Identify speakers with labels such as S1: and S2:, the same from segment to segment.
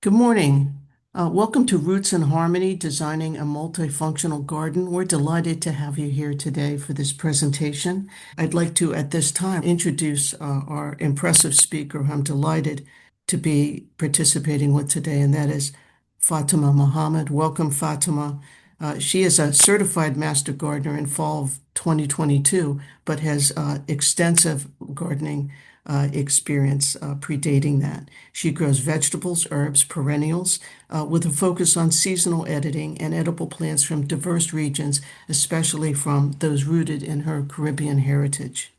S1: Good morning. Welcome to Roots in Harmony, Designing a Multifunctional Garden. We're delighted to have you here today for this presentation. I'd like to, at this time, introduce our impressive speaker who I'm delighted to be participating with today, and that is Faatimah Muhammad. Welcome, Faatimah. She is a certified master gardener in fall of 2022, but has extensive gardening experience predating that. She grows vegetables, herbs, perennials, with a focus on seasonal editing and edible plants from diverse regions, especially from those rooted in her Caribbean heritage.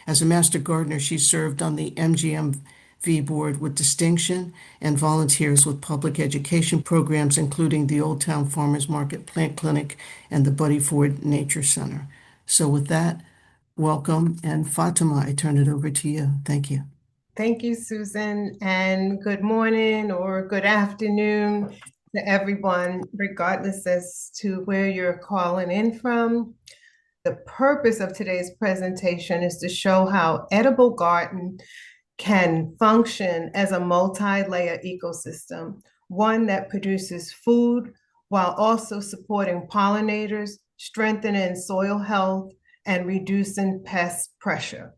S1: As a master gardener, she served on the MGMV board with distinction and volunteers with public education programs, including the Old Town Farmers Market Plant Clinic and the Buddy Ford Nature Center. So with that, welcome. And Faatimah, I turn it over to you. Thank you.
S2: Thank you, Susan, and good morning or good afternoon to everyone, regardless as to where you're calling in from. The purpose of today's presentation is to show how edible garden can function as a multi-layer ecosystem, one that produces food while also supporting pollinators, strengthening soil health, and reducing pest pressure.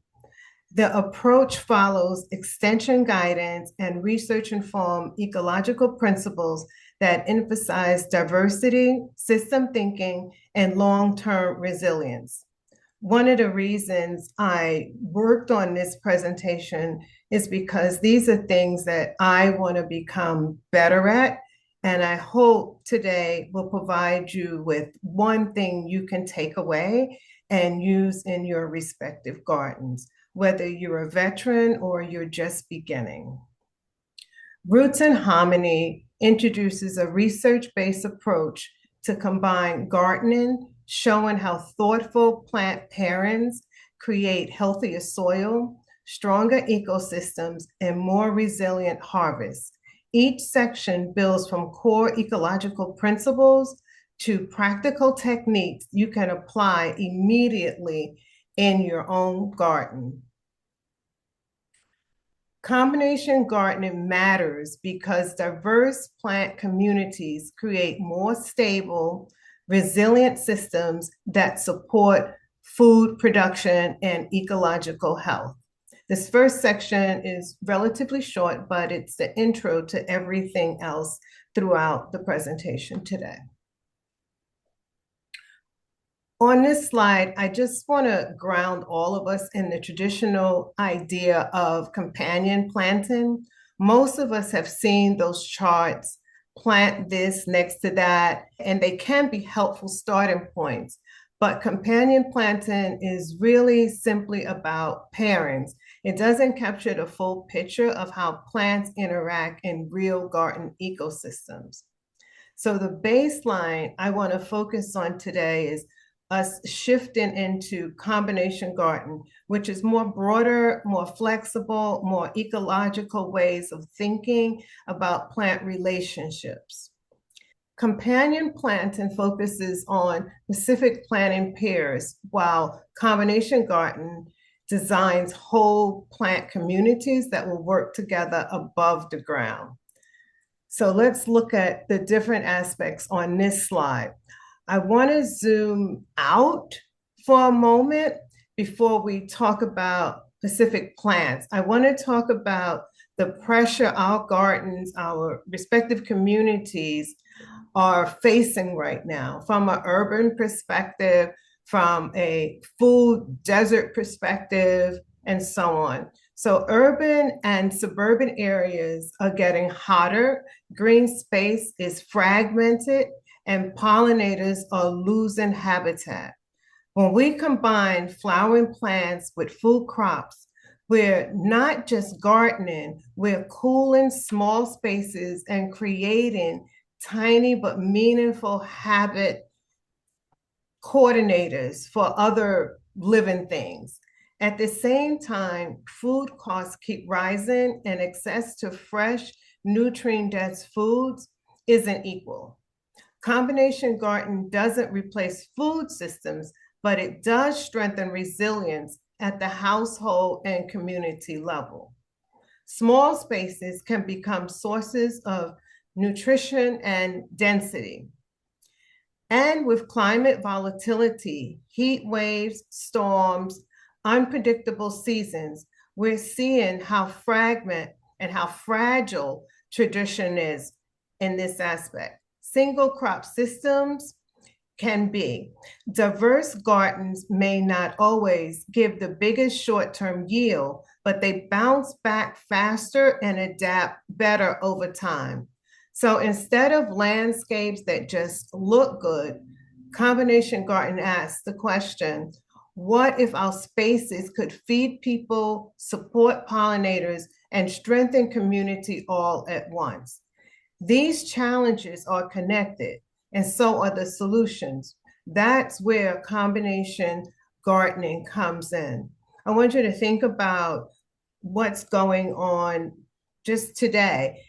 S2: The approach follows extension guidance and research-informed ecological principles that emphasize diversity, system thinking, and long-term resilience. One of the reasons I worked on this presentation is because these are things that I want to become better at. And I hope today will provide you with one thing you can take away and use in your respective gardens, whether you're a veteran or you're just beginning. Roots in Harmony introduces a research-based approach to combine gardening, showing how thoughtful plant pairings create healthier soil, stronger ecosystems, and more resilient harvests. Each section builds from core ecological principles to practical techniques you can apply immediately in your own garden. Combination gardening matters because diverse plant communities create more stable, resilient systems that support food production and ecological health. This first section is relatively short, but it's the intro to everything else throughout the presentation today. On this slide, I just want to ground all of us in the traditional idea of companion planting. Most of us have seen those charts, plant this next to that, and they can be helpful starting points. But companion planting is really simply about pairings. It doesn't capture the full picture of how plants interact in real garden ecosystems. So the baseline I want to focus on today is us shifting into combination garden, which is more broader, more flexible, more ecological ways of thinking about plant relationships. Companion planting focuses on specific planting pairs, while combination garden designs whole plant communities that will work together above the ground. So let's look at the different aspects on this slide. I want to zoom out for a moment before we talk about specific plants. I want to talk about the pressure our gardens, our respective communities are facing right now from an urban perspective, from a food desert perspective, and so on. So urban and suburban areas are getting hotter, green space is fragmented, and pollinators are losing habitat. When we combine flowering plants with food crops, we're not just gardening, we're cooling small spaces and creating tiny but meaningful habit coordinators for other living things. At the same time, food costs keep rising and access to fresh, nutrient-dense foods isn't equal. Combination garden doesn't replace food systems, but it does strengthen resilience at the household and community level. Small spaces can become sources of nutrition, and density. And with climate volatility, heat waves, storms, unpredictable seasons, we're seeing how fragment and how fragile tradition is in this aspect. Single crop systems can be. Diverse gardens may not always give the biggest short-term yield, but they bounce back faster and adapt better over time. So instead of landscapes that just look good, combination garden asks the question, what if our spaces could feed people, support pollinators, and strengthen community all at once? These challenges are connected, and so are the solutions. That's where combination gardening comes in. I want you to think about what's going on just today.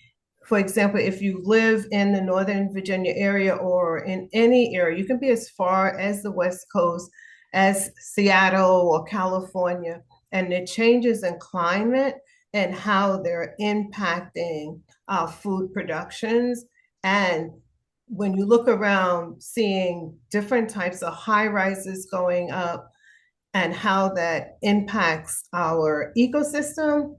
S2: For example, if you live in the Northern Virginia area or in any area, you can be as far as the West Coast, as Seattle or California, and the changes in climate and how they're impacting our food productions. And when you look around, seeing different types of high rises going up and how that impacts our ecosystem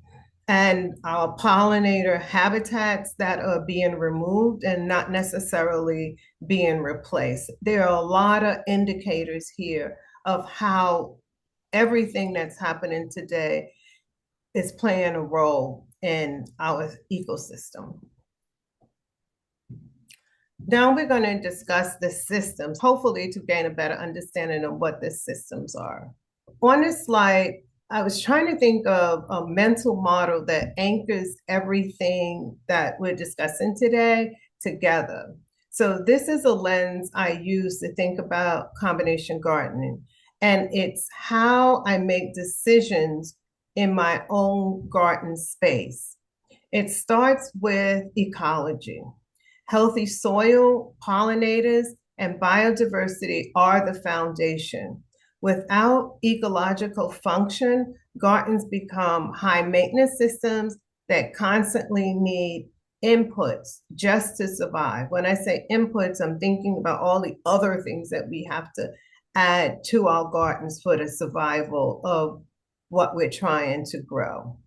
S2: and our pollinator habitats that are being removed and not necessarily being replaced. There are a lot of indicators here of how everything that's happening today is playing a role in our ecosystem. Now we're going to discuss the systems, hopefully to gain a better understanding of what the systems are. On this slide, I was trying to think of a mental model that anchors everything that we're discussing today together. So this is a lens I use to think about combination gardening, and it's how I make decisions in my own garden space. It starts with ecology. Healthy soil, pollinators, and biodiversity are the foundation. Without ecological function, gardens become high maintenance systems that constantly need inputs just to survive. When I say inputs, I'm thinking about all the other things that we have to add to our gardens for the survival of what we're trying to grow.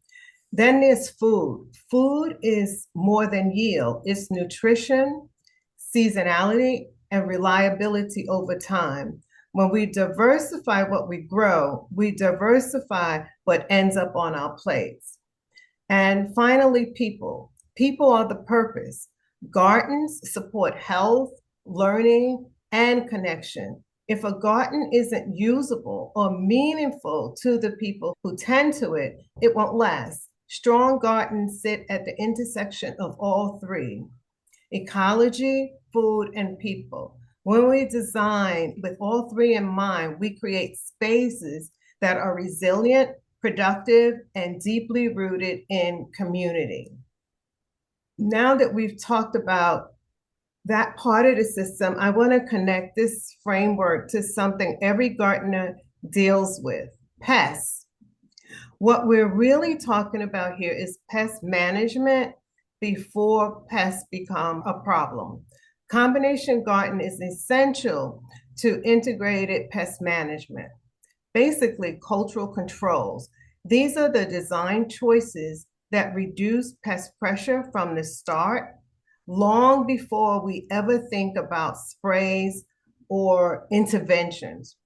S2: Then there's food. Food is more than yield. It's nutrition, seasonality, and reliability over time. When we diversify what we grow, we diversify what ends up on our plates. And finally, people. People are the purpose. Gardens support health, learning, and connection. If a garden isn't usable or meaningful to the people who tend to it, it won't last. Strong gardens sit at the intersection of all three: ecology, food, and people. When we design with all three in mind, we create spaces that are resilient, productive, and deeply rooted in community. Now that we've talked about that part of the system, I want to connect this framework to something every gardener deals with: pests. What we're really talking about here is pest management before pests become a problem. Combination garden is essential to integrated pest management. Basically, cultural controls. These are the design choices that reduce pest pressure from the start, long before we ever think about sprays or interventions.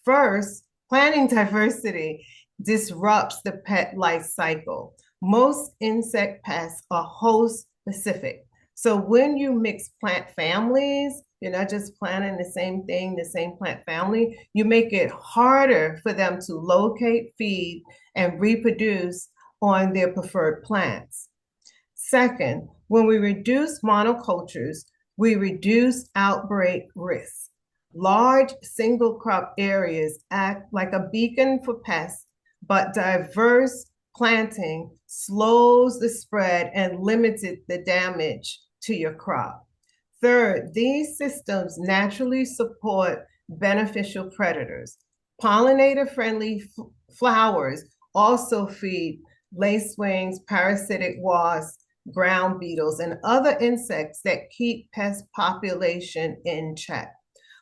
S2: First, planting diversity disrupts the pet life cycle. Most insect pests are host specific. So when you mix plant families, you're not just planting the same thing, the same plant family, you make it harder for them to locate, feed, and reproduce on their preferred plants. Second, when we reduce monocultures, we reduce outbreak risk. Large single crop areas act like a beacon for pests, but diverse planting slows the spread and limits the damage to your crop. Third, these systems naturally support beneficial predators. Pollinator-friendly flowers also feed lacewings, parasitic wasps, ground beetles, and other insects that keep pest population in check.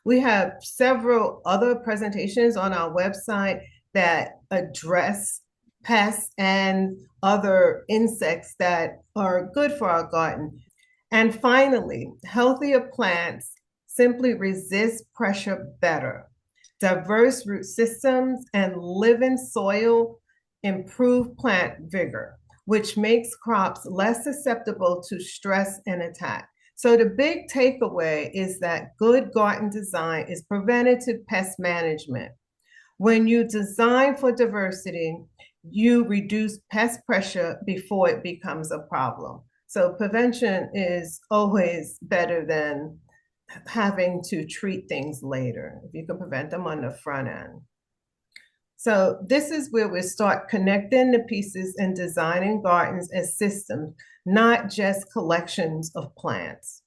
S2: We have several other presentations on our website that address pests and other insects that are good for our garden. And finally, healthier plants simply resist pressure better. Diverse root systems and living soil improve plant vigor, which makes crops less susceptible to stress and attack. So the big takeaway is that good garden design is preventative pest management. When you design for diversity, you reduce pest pressure before it becomes a problem. So prevention is always better than having to treat things later if you can prevent them on the front end. So this is where we start connecting the pieces and designing gardens as systems, not just collections of plants.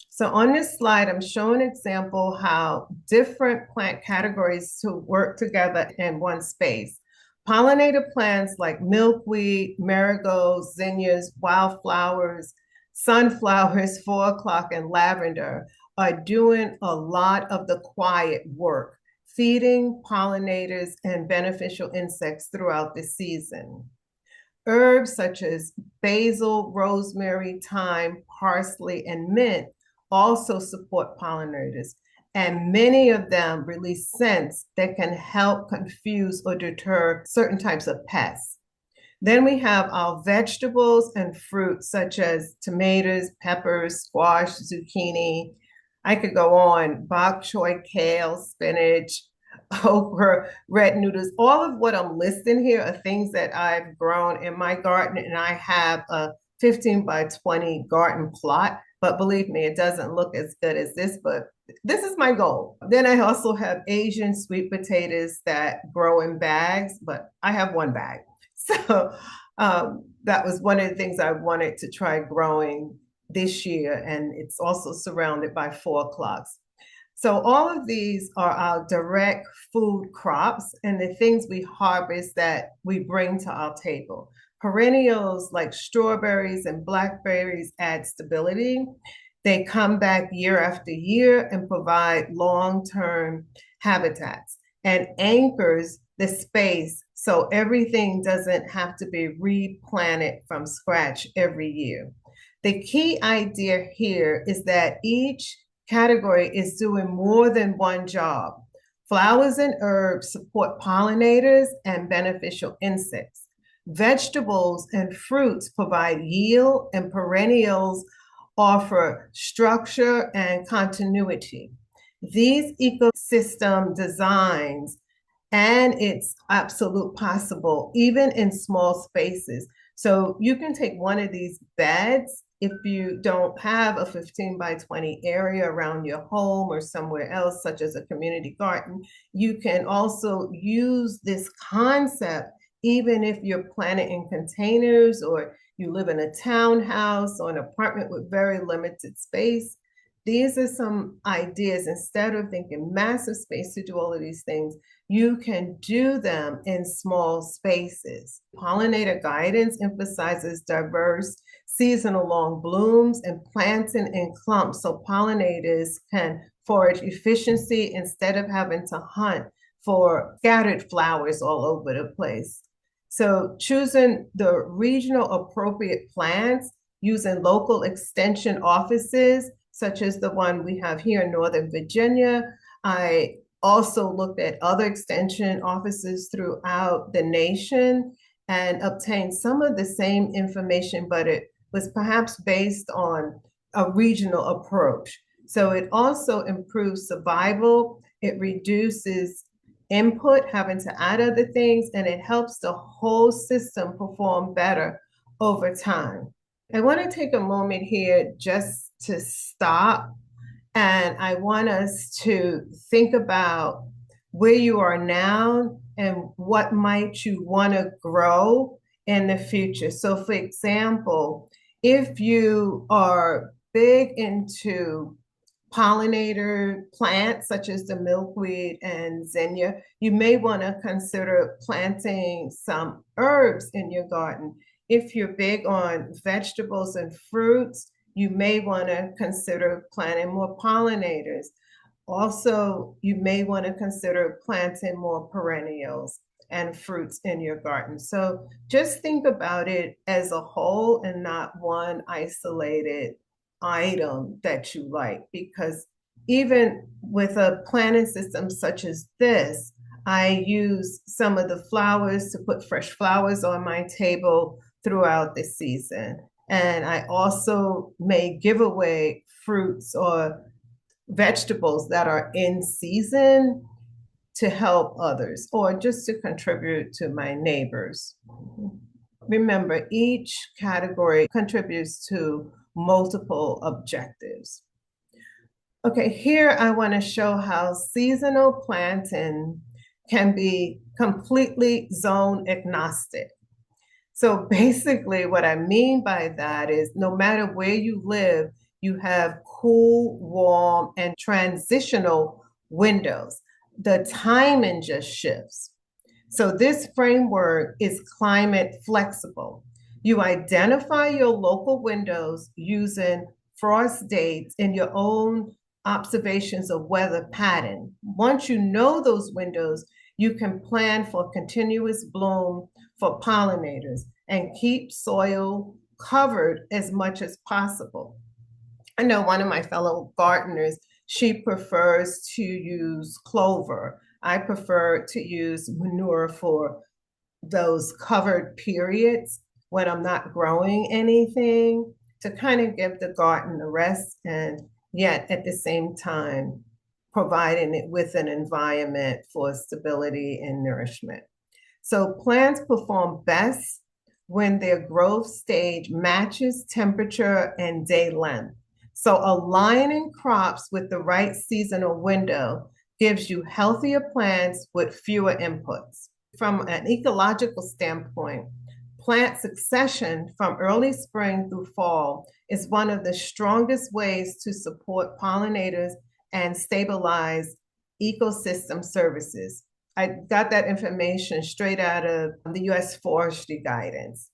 S2: So on this slide, I'm showing an example how different plant categories to work together in one space. Pollinator plants like milkweed, marigolds, zinnias, wildflowers, sunflowers, 4 o'clock, and lavender are doing a lot of the quiet work, feeding pollinators and beneficial insects throughout the season. Herbs such as basil, rosemary, thyme, parsley, and mint also support pollinators, and many of them release scents that can help confuse or deter certain types of pests. Then we have our vegetables and fruits such as tomatoes, peppers, squash, zucchini. I could go on, bok choy, kale, spinach, okra, red noodles. All of what I'm listing here are things that I've grown in my garden, and I have a 15 by 20 garden plot. But believe me, it doesn't look as good as this, but this is my goal. Then I also have Asian sweet potatoes that grow in bags, but I have one bag. So that was one of the things I wanted to try growing this year. And it's also surrounded by 4 o'clocks. So all of these are our direct food crops and the things we harvest that we bring to our table. Perennials like strawberries and blackberries add stability. They come back year after year and provide long-term habitats and anchors the space so everything doesn't have to be replanted from scratch every year. The key idea here is that each category is doing more than one job. Flowers and herbs support pollinators and beneficial insects. Vegetables and fruits provide yield, and perennials offer structure and continuity. These ecosystem designs, and it's absolute possible, even in small spaces. So you can take one of these beds if you don't have a 15 by 20 area around your home or somewhere else, such as a community garden. You can also use this concept even if you're planting in containers or you live in a townhouse or an apartment with very limited space. These are some ideas. Instead of thinking massive space to do all of these things, you can do them in small spaces. Pollinator guidance emphasizes diverse seasonal long blooms and planting in clumps so pollinators can forage efficiency instead of having to hunt for scattered flowers all over the place. So choosing the regional appropriate plants, using local extension offices, such as the one we have here in Northern Virginia. I also looked at other extension offices throughout the nation and obtained some of the same information, but it was perhaps based on a regional approach. So it also improves survival, it reduces input, having to add other things, and it helps the whole system perform better over time. I want to take a moment here just to stop, and I want us to think about where you are now and what might you want to grow in the future. So for example, if you are big into pollinator plants such as the milkweed and zinnia, you may want to consider planting some herbs in your garden. If you're big on vegetables and fruits, you may want to consider planting more pollinators. Also, you may want to consider planting more perennials and fruits in your garden. So just think about it as a whole and not one isolated item that you like, because even with a planting system such as this, I use some of the flowers to put fresh flowers on my table throughout the season. And I also may give away fruits or vegetables that are in season to help others or just to contribute to my neighbors. Remember, each category contributes to multiple objectives. Okay, here I want to show how seasonal planting can be completely zone agnostic. So basically, what I mean by that is no matter where you live, you have cool, warm, and transitional windows. The timing just shifts. So this framework is climate flexible. You identify your local windows using frost dates and your own observations of weather pattern. Once you know those windows, you can plan for continuous bloom for pollinators and keep soil covered as much as possible. I know one of my fellow gardeners, she prefers to use clover. I prefer to use manure for those covered periods when I'm not growing anything to kind of give the garden a rest and yet at the same time providing it with an environment for stability and nourishment. So plants perform best when their growth stage matches temperature and day length. So aligning crops with the right seasonal window gives you healthier plants with fewer inputs. From an ecological standpoint, plant succession from early spring through fall is one of the strongest ways to support pollinators and stabilize ecosystem services. I got that information straight out of the US forestry guidance.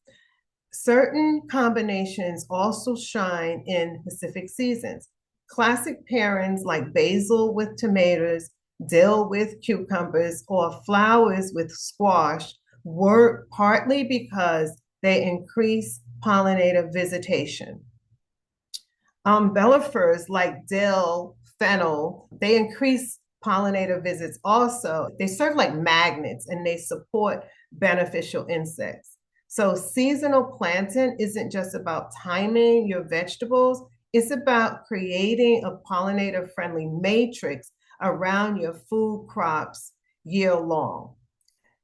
S2: Certain combinations also shine in specific seasons. Classic pairings like basil with tomatoes, dill with cucumbers, or flowers with squash work partly because they increase pollinator visitation. Umbellifers like dill, fennel, they increase pollinator visits also. They serve like magnets and they support beneficial insects. So seasonal planting isn't just about timing your vegetables, it's about creating a pollinator-friendly matrix around your food crops year long.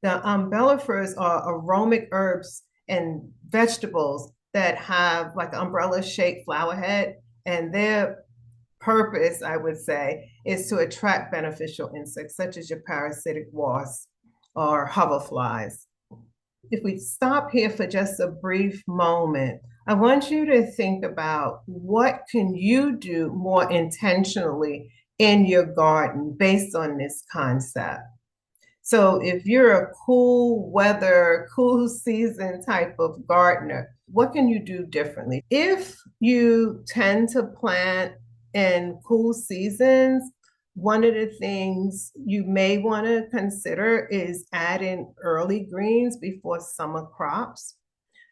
S2: The umbellifers are aromatic herbs and vegetables that have like an umbrella-shaped flower head, and their purpose, I would say, is to attract beneficial insects such as your parasitic wasps or hoverflies. If we stop here for just a brief moment, I want you to think about what can you do more intentionally in your garden based on this concept. So if you're a cool weather, cool season type of gardener, what can you do differently? If you tend to plant in cool seasons, one of the things you may want to consider is adding early greens before summer crops.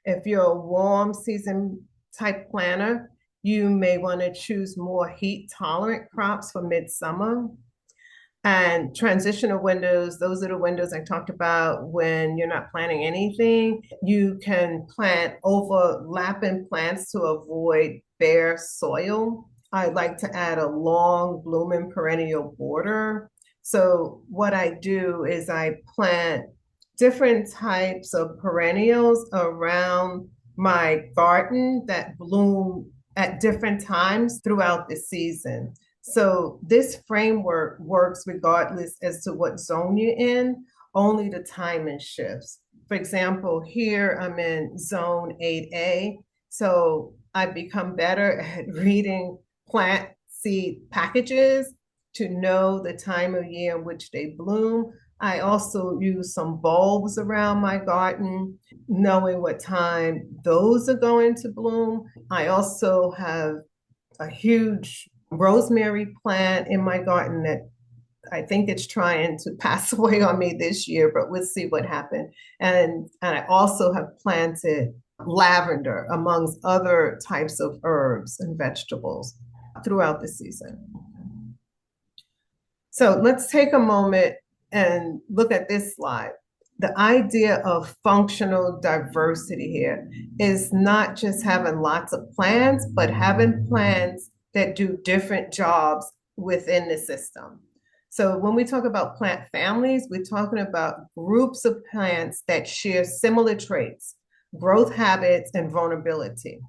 S2: If you're a warm season type planter, you may want to choose more heat tolerant crops for midsummer. And transitional windows, those are the windows I talked about when you're not planting anything. You can plant overlapping plants to avoid bare soil. I like to add a long blooming perennial border. So what I do is I plant different types of perennials around my garden that bloom at different times throughout the season. So this framework works regardless as to what zone you're in, only the timing shifts. For example, here I'm in zone 8A, so I've become better at reading plant seed packages to know the time of year in which they bloom. I also use some bulbs around my garden, knowing what time those are going to bloom. I also have a huge rosemary plant in my garden that I think it's trying to pass away on me this year, but we'll see what happens. And I also have planted lavender amongst other types of herbs and vegetables throughout the season. So let's take a moment and look at this slide. The idea of functional diversity here is not just having lots of plants, but having plants that do different jobs within the system. So when we talk about plant families, we're talking about groups of plants that share similar traits, growth habits, and vulnerability.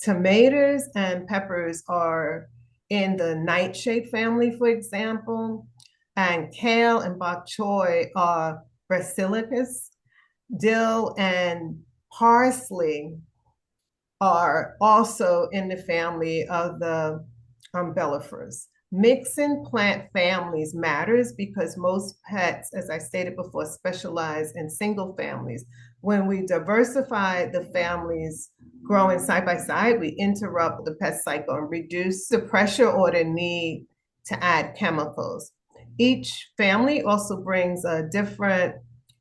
S2: Tomatoes and peppers are in the nightshade family, for example, and kale and bok choy are basilicus. Dill and parsley are also in the family of the umbellifers. Mixing plant families matters because most pets, as I stated before, specialize in single families. When we diversify the families growing side by side, we interrupt the pest cycle and reduce the pressure or the need to add chemicals. Each family also brings a different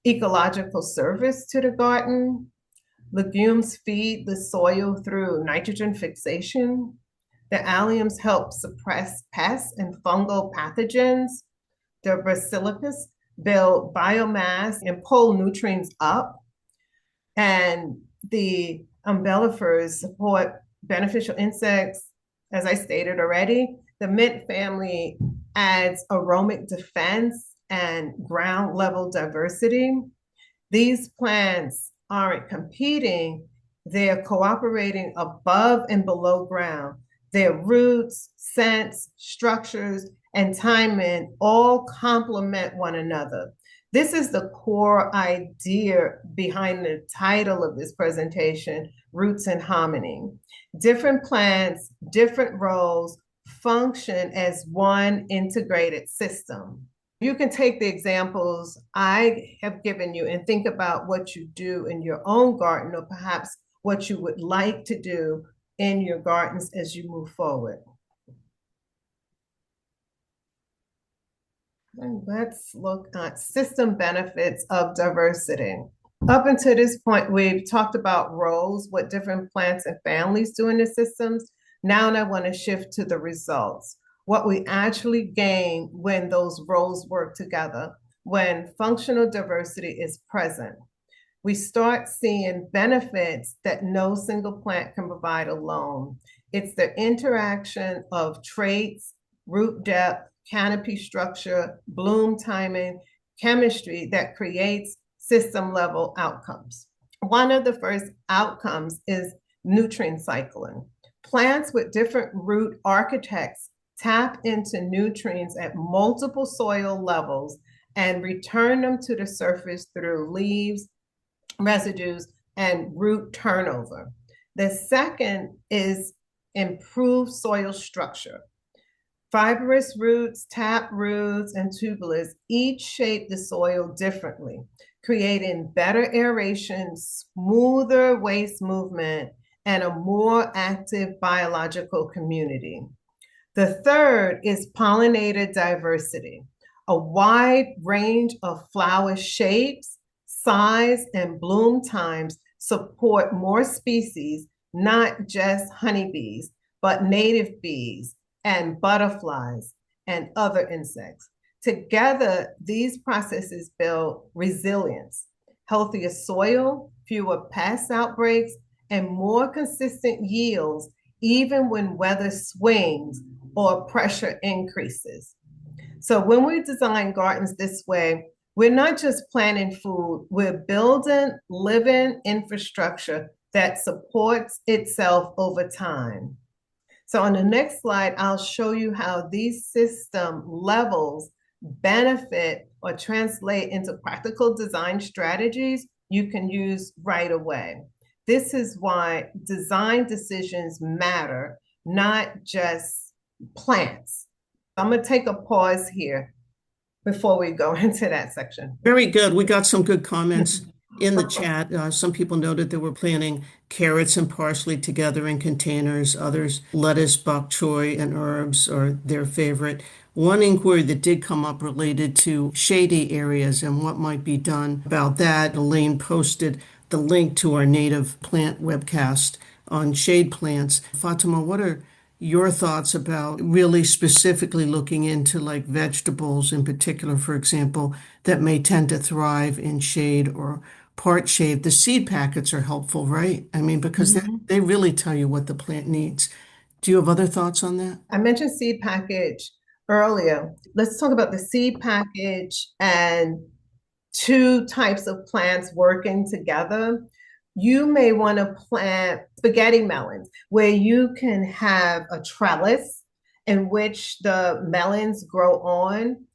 S2: ecological service to the garden. Legumes feed the soil through nitrogen fixation. The alliums help suppress pests and fungal pathogens. The basilicus build biomass and pull nutrients up. And the umbellifers support beneficial insects. As I stated already, the mint family adds aromatic defense and ground level diversity. These plants aren't competing, they're cooperating above and below ground. Their roots, scents, structures, and timing all complement one another. This is the core idea behind the title of this presentation, Roots in Harmony. Different plants, different roles function as one integrated system. You can take the examples I have given you and think about what you do in your own garden, or perhaps what you would like to do in your gardens as you move forward. And let's look at system benefits of diversity. Up until this point, we've talked about roles, what different plants and families do in the systems. Now I want to shift to the results, what we actually gain when those roles work together, when functional diversity is present. We start seeing benefits that no single plant can provide alone. It's the interaction of traits, root depth, canopy structure, bloom timing, chemistry that creates system level outcomes. One of the first outcomes is nutrient cycling. Plants with different root architects tap into nutrients at multiple soil levels and return them to the surface through leaves, residues, and root turnover. The second is improved soil structure. Fibrous roots, tap roots, and tubulars each shape the soil differently, creating better aeration, smoother waste movement, and a more active biological community. The third is pollinator diversity, a wide range of flower shapes, size, and bloom times support more species, not just honeybees, but native bees and butterflies and other insects. Together, these processes build resilience, healthier soil, fewer pest outbreaks, and more consistent yields, even when weather swings or pressure increases. So when we design gardens this way, we're not just planting food, we're building living infrastructure that supports itself over time. So on the next slide, I'll show you how these system levels benefit or translate into practical design strategies you can use right away. This is why design decisions matter, not just plants. I'm going to take a pause here before we go into that section.
S1: Very good. We got some good comments in the chat. Some people noted they were planting carrots and parsley together in containers. Others, lettuce, bok choy, and herbs are their favorite. One inquiry that did come up related to shady areas and what might be done about that. Elaine posted the link to our native plant webcast on shade plants. Fatima, what are your thoughts about really specifically looking into like vegetables in particular, for example, that may tend to thrive in shade or part shade? The seed packets are helpful, right? I mean, because
S2: Mhm.
S1: they really tell you what the plant needs. Do you have other thoughts on that?
S2: I mentioned seed package earlier. Let's talk about the seed package and two types of plants working together. You may want to plant spaghetti melons where you can have a trellis in which the melons grow on.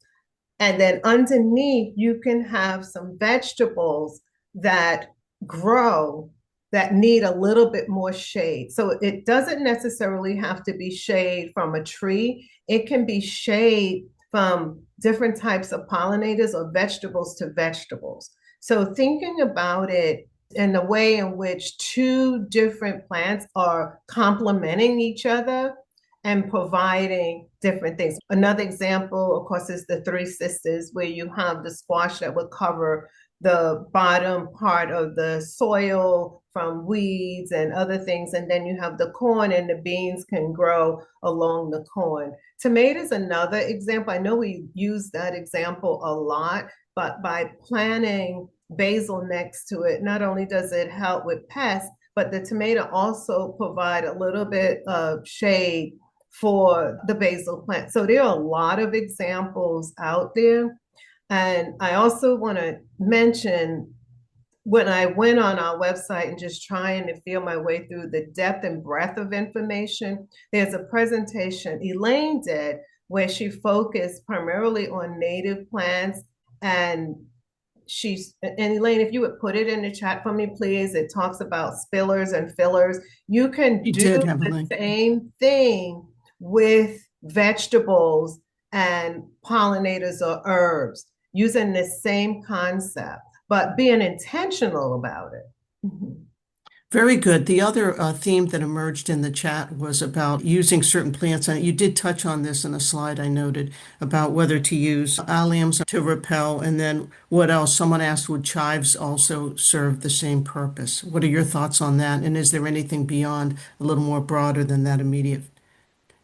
S2: And then underneath, you can have some vegetables that grow that need a little bit more shade. So it doesn't necessarily have to be shade from a tree. It can be shade from different types of pollinators or vegetables to vegetables. So thinking about it in the way in which two different plants are complementing each other and providing different things. Another example, of course, is the Three Sisters, where you have the squash that would cover the bottom part of the soil from weeds and other things. And then you have the corn, and the beans can grow along the corn. Tomatoes, another example. I know we use that example a lot, but by planting basil next to it, not only does it help with pests, but the tomato also provide a little bit of shade for the basil plant. So there are a lot of examples out there. And I also want to mention when I went on our website and just trying to feel my way through the depth and breadth of information, there's a presentation Elaine did where she focused primarily on native plants. And Elaine, if you would put it in the chat for me, please. It talks about spillers and fillers. You can
S1: You
S2: do
S1: did have a
S2: the
S1: link.
S2: same thing with vegetables and pollinators or herbs using the same concept, but being intentional about it. Mhm.
S1: Very good. The other theme that emerged in the chat was about using certain plants. And you did touch on this in a slide I noted about whether to use alliums to repel. And then what else? Someone asked, would chives also serve the same purpose? What are your thoughts on that? And is there anything beyond a little more broader than that immediate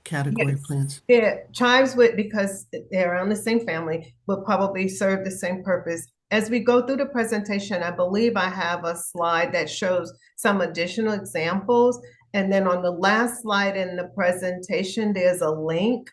S1: category of
S2: Yes.
S1: plants?
S2: Yeah, chives would, because they're around the same family, would probably serve the same purpose. As we go through the presentation, I believe I have a slide that shows some additional examples. And then on the last slide in the presentation, there's a link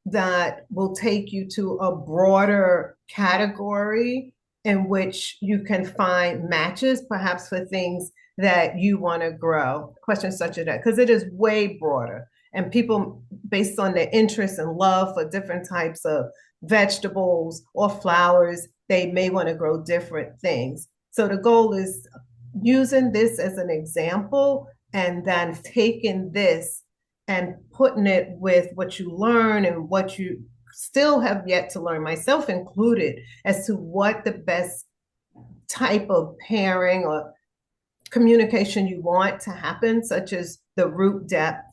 S2: that will take you to a broader category in which you can find matches, perhaps for things that you want to grow. Questions such as that, because it is way broader. And people, based on their interest and love for different types of vegetables or flowers, they may want to grow different things. So the goal is using this as an example and then taking this and putting it with what you learn and what you still have yet to learn, myself included, as to what the best type of pairing or communication you want to happen, such as the root depth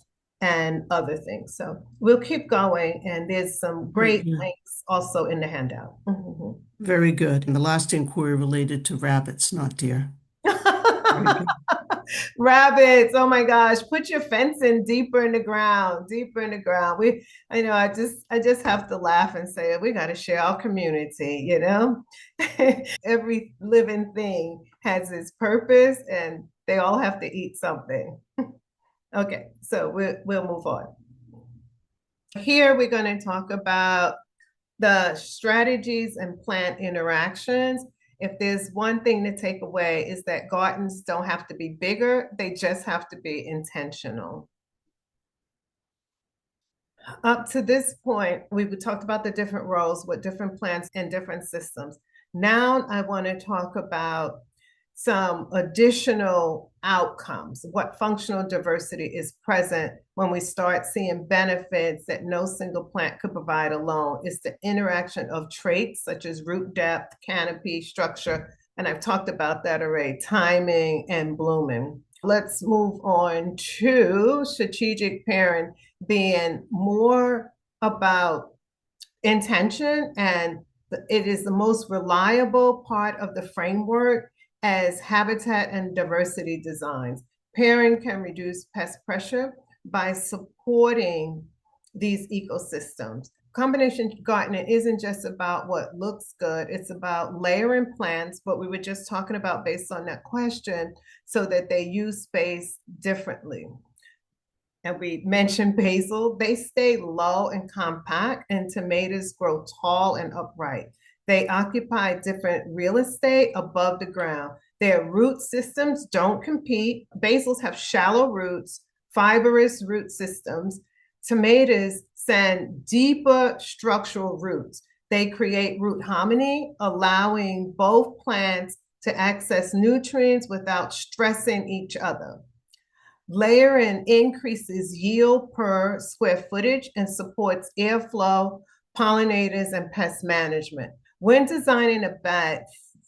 S2: and other things. So we'll keep going, and there's some
S1: Very
S2: great
S1: good.
S2: links also in the handout. Mhm.
S1: Very good. And the last inquiry related to rabbits, not deer. Very good.
S2: Rabbits, oh my gosh, put your fencing deeper in the ground, deeper in the ground. I know, I just have to laugh and say we got to share our community, you know? Every living thing has its purpose and they all have to eat something. Okay, so we'll move on. Here we're going to talk about the strategies and plant interactions. If there's one thing to take away is that gardens don't have to be bigger, they just have to be intentional. Up to this point, we've talked about the different roles with different plants and different systems. Now I want to talk about some additional outcomes, what functional diversity is present when we start seeing benefits that no single plant could provide alone. It's the interaction of traits such as root depth, canopy, structure, and I've talked about that already, timing and blooming. Let's move on to strategic pairing being more about intention, and it is the most reliable part of the framework as habitat and diversity designs. Pairing can reduce pest pressure by supporting these ecosystems. Combination gardening isn't just about what looks good, it's about layering plants, what we were just talking about based on that question, so that they use space differently. And we mentioned basil, they stay low and compact, and tomatoes grow tall and upright. They occupy different real estate above the ground. Their root systems don't compete. Basils have shallow roots, fibrous root systems. Tomatoes send deeper structural roots. They create root harmony, allowing both plants to access nutrients without stressing each other. Layering increases yield per square footage and supports airflow, pollinators, and pest management. When designing a bed,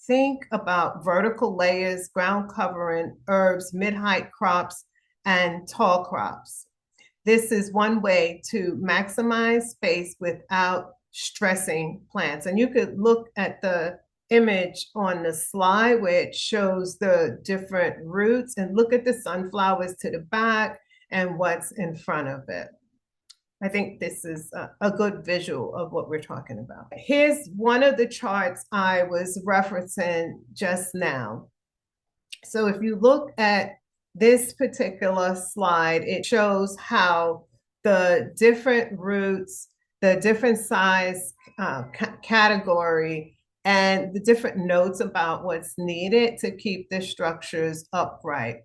S2: think about vertical layers, ground covering, herbs, mid-height crops, and tall crops. This is one way to maximize space without stressing plants. And you could look at the image on the slide where it shows the different roots, and look at the sunflowers to the back and what's in front of it. I think this is a good visual of what we're talking about. Here's one of the charts I was referencing just now. So if you look at this particular slide, it shows how the different roots, the different size category, and the different notes about what's needed to keep the structures upright.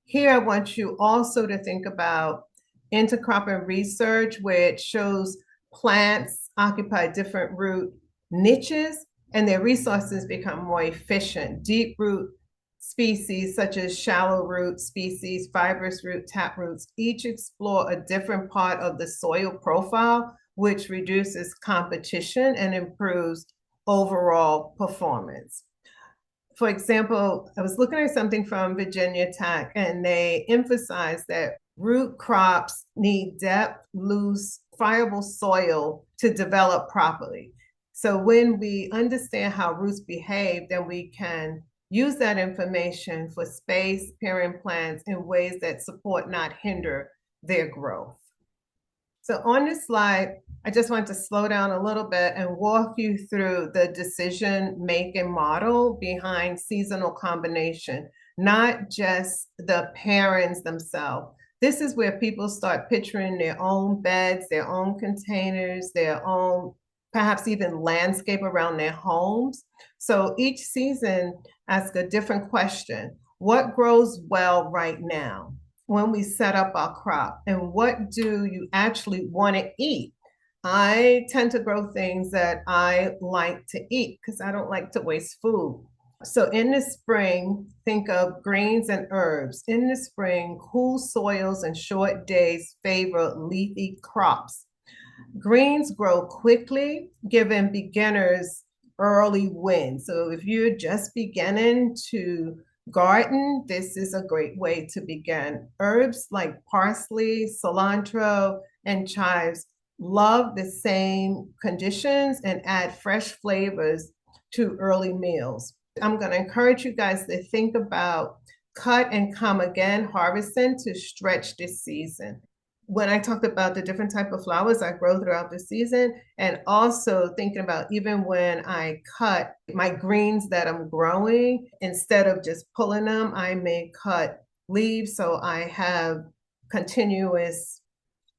S2: Here, I want you also to think about intercropping research, where it shows plants occupy different root niches and their resources become more efficient. Deep root species such as shallow root species, fibrous root, tap roots, each explore a different part of the soil profile, which reduces competition and improves overall performance. For example, I was looking at something from Virginia Tech, and they emphasized that root crops need depth, loose, friable soil to develop properly. So when we understand how roots behave, then we can use that information for space pairing plants in ways that support, not hinder, their growth. So on this slide, I just want to slow down a little bit and walk you through the decision-making model behind seasonal combination, not just the pairings themselves. This is where people start picturing their own beds, their own containers, their own, perhaps even landscape around their homes. So each season asks a different question. What grows well right now when we set up our crop? And what do you actually want to eat? I tend to grow things that I like to eat because I don't like to waste food. So in the spring, think of greens and herbs. In the spring, cool soils and short days favor leafy crops. Greens grow quickly, giving beginners early wins. So if you're just beginning to garden, this is a great way to begin. Herbs like parsley, cilantro, and chives love the same conditions and add fresh flavors to early meals. I'm going to encourage you guys to think about cut and come again harvesting to stretch this season. When I talked about the different type of flowers I grow throughout the season, and also thinking about even when I cut my greens that I'm growing, instead of just pulling them, I may cut leaves so I have continuous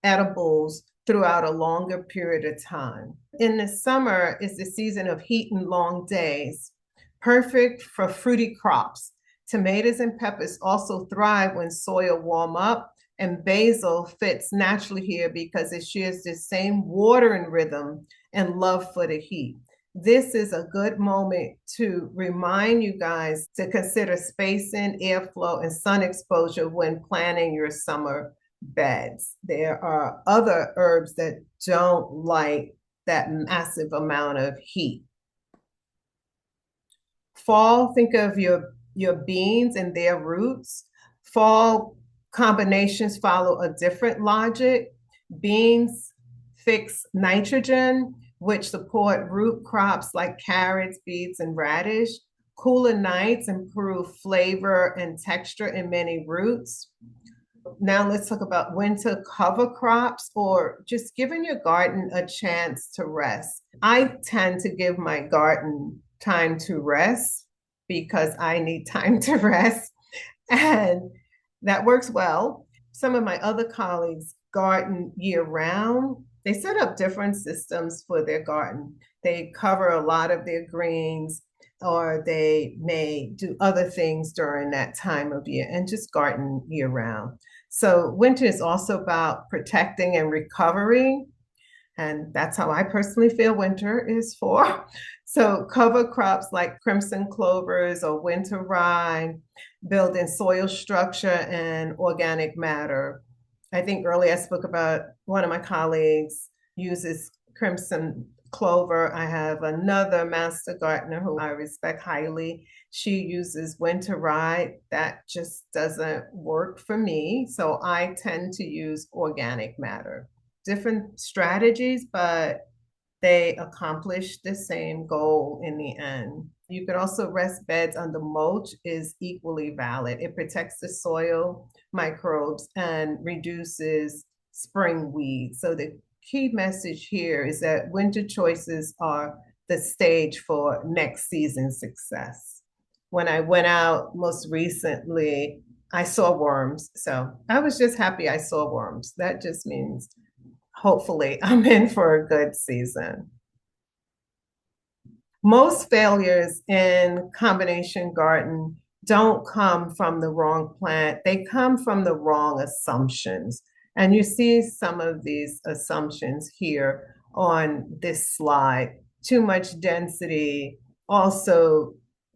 S2: edibles throughout a longer period of time. In the summer is the season of heat and long days, perfect for fruity crops. Tomatoes and peppers also thrive when soil warm up, and basil fits naturally here because it shares the same watering rhythm and love for the heat. This is a good moment to remind you guys to consider spacing, airflow, and sun exposure when planning your summer beds. There are other herbs that don't like that massive amount of heat. Fall, think of your beans and their roots. Fall combinations follow a different logic. Beans fix nitrogen, which support root crops like carrots, beets, and radish. Cooler nights improve flavor and texture in many roots. Now let's talk about winter cover crops or just giving your garden a chance to rest. I tend to give my garden time to rest because I need time to rest, and that works well. Some of my other colleagues garden year round. They set up different systems for their garden. They cover a lot of their greens, or they may do other things during that time of year and just garden year round. So winter is also about protecting and recovery. And that's how I personally feel winter is for. So cover crops like crimson clovers or winter rye, building soil structure and organic matter. I think earlier I spoke about one of my colleagues uses crimson clover. I have another master gardener who I respect highly. She uses winter rye. That just doesn't work for me. So I tend to use organic matter. Different strategies, but they accomplish the same goal in the end. You could also rest beds under mulch is equally valid. It protects the soil microbes and reduces spring weeds. So the key message here is that winter choices are the stage for next season's success. When I went out most recently, I saw worms. So I was just happy I saw worms. That just means hopefully I'm in for a good season. Most failures in combination garden don't come from the wrong plant, they come from the wrong assumptions. And you see some of these assumptions here on this slide. Too much density also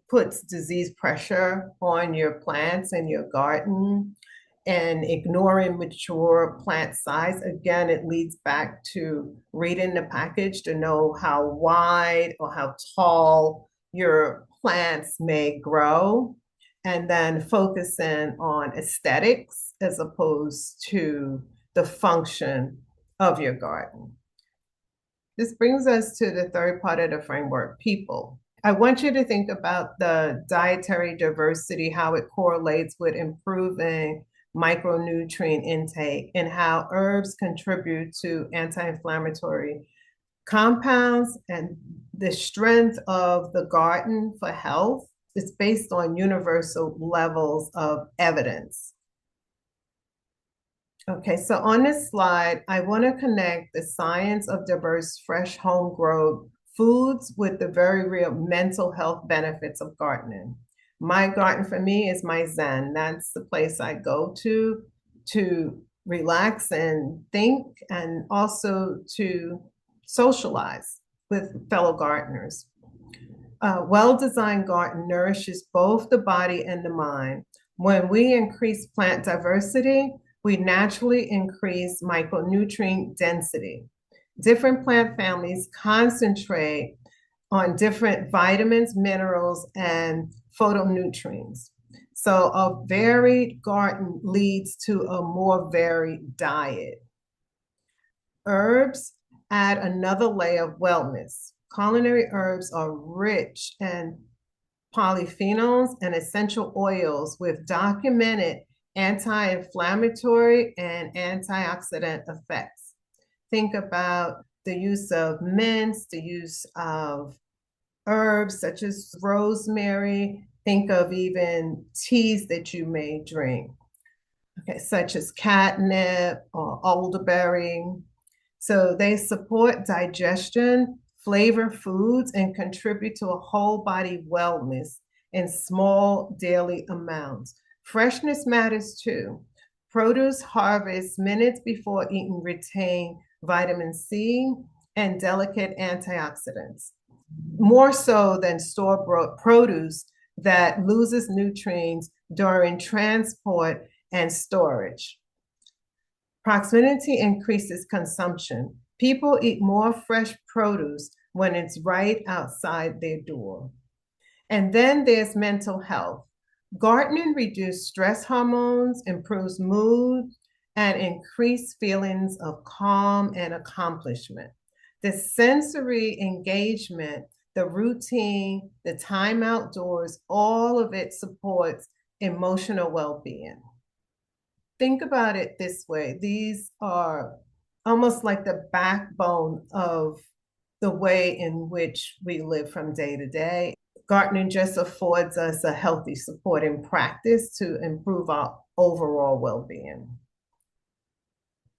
S2: puts disease pressure on your plants and your garden, and ignoring mature plant size. Again, it leads back to reading the package to know how wide or how tall your plants may grow, and then focusing on aesthetics as opposed to the function of your garden. This brings us to the third part of the framework, people. I want you to think about the dietary diversity, how it correlates with improving micronutrient intake and how herbs contribute to anti-inflammatory compounds, and the strength of the garden for health is based on universal levels of evidence. Okay, so on this slide, I want to connect the science of diverse, fresh, homegrown foods with the very real mental health benefits of gardening. My garden for me is my zen. That's the place I go to relax and think, and also to socialize with fellow gardeners. A well-designed garden nourishes both the body and the mind. When we increase plant diversity, we naturally increase micronutrient density. Different plant families concentrate on different vitamins, minerals, and phytonutrients. So a varied garden leads to a more varied diet. Herbs add another layer of wellness. Culinary herbs are rich in polyphenols and essential oils with documented anti-inflammatory and antioxidant effects. Think about the use of mints, the use of herbs such as rosemary. Think of even teas that you may drink, okay, such as catnip or elderberry. So they support digestion, flavor foods, and contribute to a whole body wellness in small daily amounts. Freshness matters too. Produce harvest minutes before eating retain vitamin C and delicate antioxidants. more so than store-bought produce that loses nutrients during transport and storage. Proximity increases consumption. People eat more fresh produce when it's right outside their door. And then there's mental health. Gardening reduces stress hormones, improves mood, and increase feelings of calm and accomplishment. The sensory engagement, the routine, the time outdoors, all of it supports emotional well-being. Think about it this way. These are almost like the backbone of the way in which we live from day to day. Gardening just affords us a healthy supporting practice to improve our overall well-being.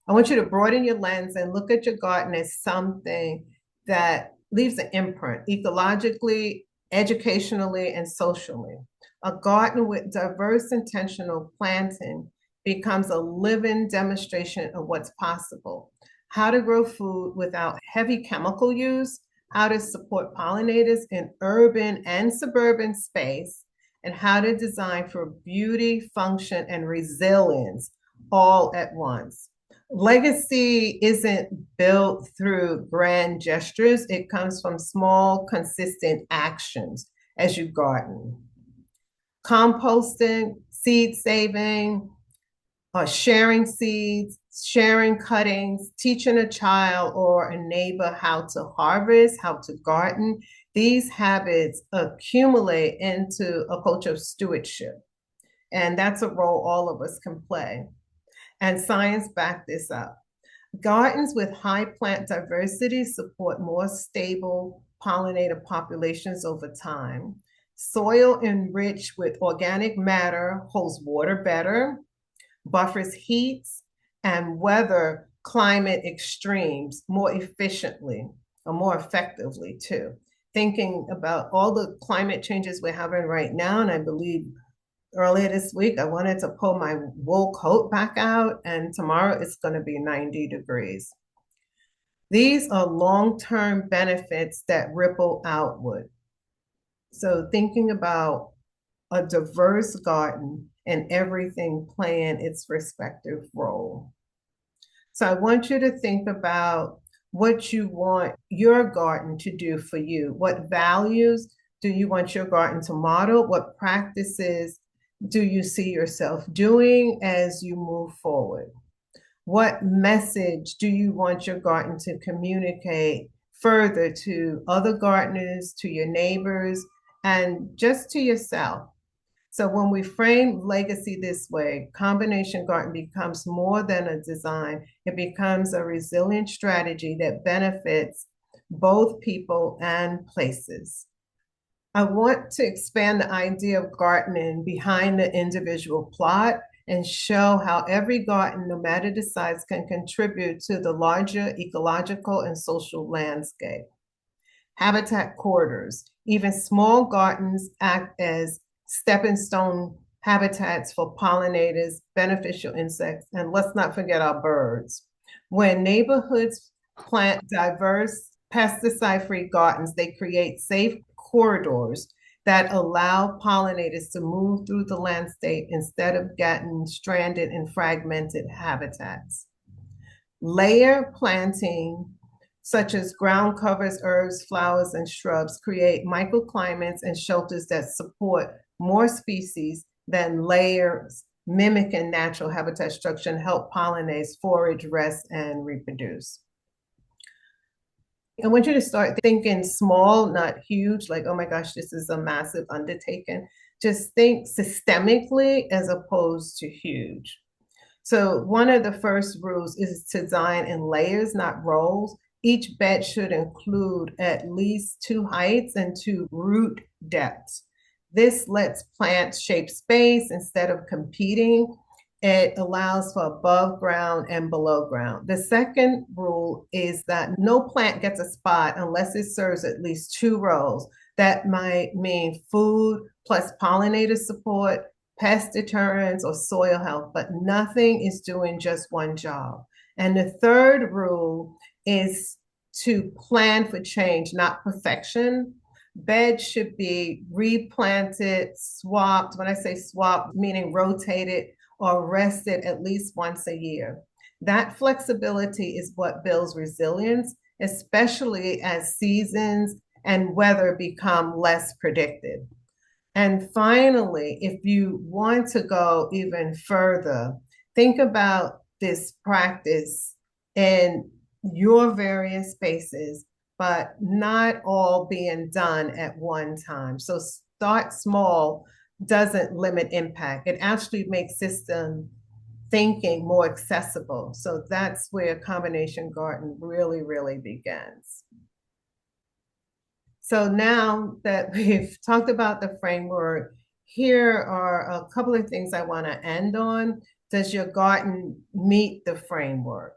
S2: I want you to broaden your lens and look at your garden as something that leaves an imprint ecologically, educationally, and socially. A garden with diverse intentional planting becomes a living demonstration of what's possible. How to grow food without heavy chemical use, how to support pollinators in urban and suburban space, and how to design for beauty, function, and resilience all at once. Legacy isn't built through grand gestures. It comes from small, consistent actions as you garden. Composting, seed saving, sharing seeds, sharing cuttings, teaching a child or a neighbor how to harvest, how to garden. These habits accumulate into a culture of stewardship. And that's a role all of us can play. And science backed this up. Gardens with high plant diversity support more stable pollinator populations over time. Soil enriched with organic matter holds water better, buffers heats, and weather climate extremes more efficiently or more effectively too. Thinking about all the climate changes we're having right now, and I believe earlier this week, I wanted to pull my wool coat back out, and tomorrow it's going to be 90 degrees. These are long-term benefits that ripple outward. So thinking about a diverse garden and everything playing its respective role. So I want you to think about what you want your garden to do for you. What values do you want your garden to model? What practices do you see yourself doing as you move forward? What message do you want your garden to communicate further to other gardeners, to your neighbors, and just to yourself? So when we frame legacy this way, combination garden becomes more than a design. It becomes a resilient strategy that benefits both people and places. I want to expand the idea of gardening behind the individual plot and show how every garden, no matter the size, can contribute to the larger ecological and social landscape. Habitat corridors, even small gardens act as stepping stone habitats for pollinators, beneficial insects, and let's not forget our birds. When neighborhoods plant diverse pesticide-free gardens, they create safe corridors that allow pollinators to move through the landscape instead of getting stranded in fragmented habitats. Layer planting, such as ground covers, herbs, flowers, and shrubs, create microclimates and shelters that support more species than layers, mimicking natural habitat structure and help pollinators forage, rest, and reproduce. I want you to start thinking small, not huge, like, oh my gosh, this is a massive undertaking. Just think systemically as opposed to huge. So one of the first rules is to design in layers, not rows. Each bed should include at least 2 heights and 2 root depths. This lets plants shape space instead of competing. It allows for above ground and below ground. The second rule is that no plant gets a spot unless it serves at least 2 roles. That might mean food plus pollinator support, pest deterrence, or soil health, but nothing is doing just one job. And the third rule is to plan for change, not perfection. Beds should be replanted, swapped. When I say swapped, meaning rotated or rested at least once a year. That flexibility is what builds resilience, especially as seasons and weather become less predicted. And finally, if you want to go even further, think about this practice in your various spaces, but not all being done at one time. So start small doesn't limit impact. It actually makes system thinking more accessible. So that's where combination garden really, really begins. So now that we've talked about the framework, here are a couple of things I want to end on. Does your garden meet the framework?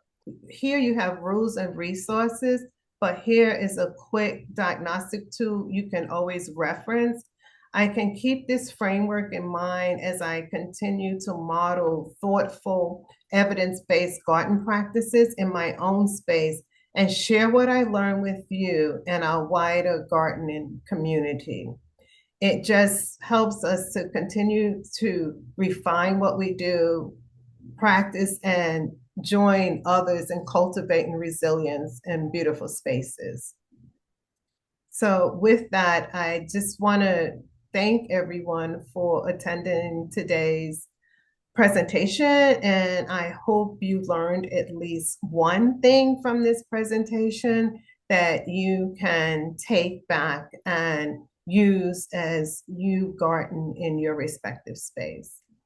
S2: Here you have rules and resources, but here is a quick diagnostic tool you can always reference. I can keep this framework in mind as I continue to model thoughtful, evidence-based garden practices in my own space and share what I learned with you and our wider gardening community. It just helps us to continue to refine what we do, practice, and join others in cultivating resilience in beautiful spaces. So, with that, I just want to thank everyone for attending today's presentation, and I hope you learned at least one thing from this presentation that you can take back and use as you garden in your respective space.